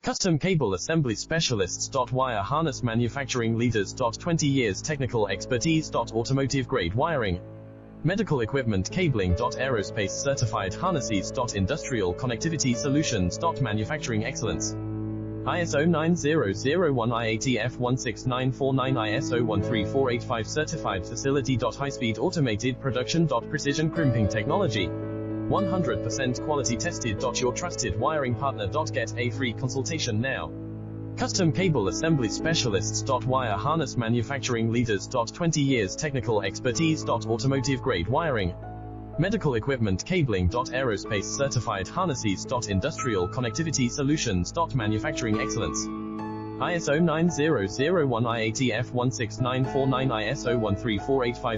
Custom Cable Assembly Specialists. Wire Harness Manufacturing Leaders. 20 years technical expertise. Automotive grade wiring, medical equipment cabling. Aerospace certified harnesses. Industrial connectivity solutions. Manufacturing excellence. ISO 9001 IATF 16949 ISO 13485 certified facility. High-speed automated production. Precision crimping technology, 100% quality tested. Your trusted wiring partner. Get a free consultation now. Custom Cable Assembly Specialists. Wire Harness Manufacturing Leaders. 20 years technical expertise. Automotive grade wiring, medical equipment cabling. Aerospace certified harnesses. Industrial connectivity solutions. Manufacturing excellence. ISO 9001 IATF 16949 ISO 13485